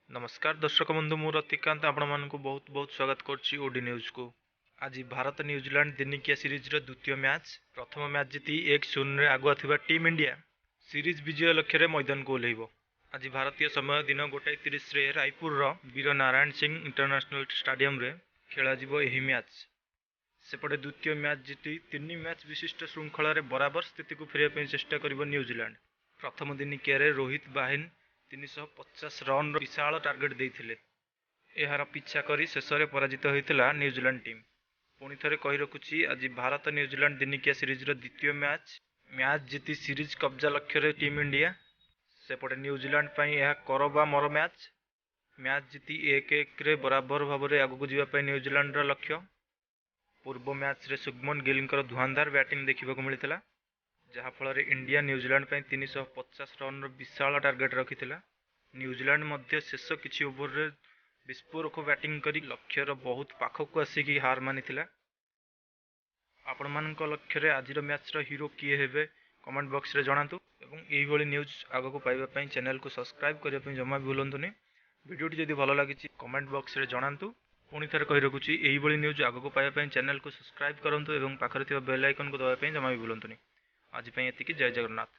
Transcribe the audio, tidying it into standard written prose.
नमस्कार दर्शक बंधु मु रतिकांत आपण मानक बहुत बहुत स्वागत करछि ओडी न्यूज को। आज भारत न्यूजीलैंड दिनिकिया सीरीज रो द्वितीय मैच प्रथम मैच जीति 1-0 रे आगुआ थिबा टीम इंडिया सीरीज विजय लक्ष्य रे मैदान को ओल्हेइबो। आज भारतीय समय दिन 1:30 रे रायपुर रो वीर नारायण सिंह इंटरनेशनल स्टेडियम रे खेला जिवो एही मैच। सेपटे द्वितीय मैच जीति 3 मैच विशिष्ट श्रृंखला रे बराबर स्थिति को फेरिया पे चेष्टा करिवो न्यूजीलैंड। प्रथम दिनिकिया रे रोहित बाहिन 350 रन विशाल टार्गेट देइथिले। एहार पीछा करी शेष में पराजित होइतिला न्यूजीलैंड टीम। पुणी थे कही रखुची आज भारत न्यूजीलैंड दिनिकिया सीरीज रो द्वितीय मैच जीति सीरीज कब्जा लक्ष्य रे टीम इंडिया। सेपटे न्यूजीलैंड पई यह करबा मर मैच जीति 1-1 रे बराबर भाव में आगक जावाई न्यूजीलैंड रो लक्ष्य। पूर्व मैच रे शुभमन गिल धुआंधार बैटिंग देखा मिलता जहाँफल इंडिया न्यूजीलैंड 350 रन विशाल टार्गेट रखी। न्यूजीलैंड मध्य शेष किछि ओवर रे विस्फोरक बैटिंग करी लक्ष्यर बहुत पाखक आसिकी हार मानी। आपण मानक लक्ष्य रे आज मैच रो हीरो किए हेबे कमेंट बॉक्स रे जणातु एवं एही भली न्यूज आगको पाइबा पई चैनल को सब्सक्राइब करिया पई जमा भी भूलंतुनी। वीडियोटी जदि भल लागिछि कमेंट बॉक्स रे जणातु। पुणी थे कही रखुची एही भली न्यूज आगको पाइबा पई चैनल को सब्सक्राइब करंतु एवं पाखरे थिबा बेल आइकन को दबाइबा पई जमा भी भूलंतुनी। आज पई एतिकी जय जगन्नाथ।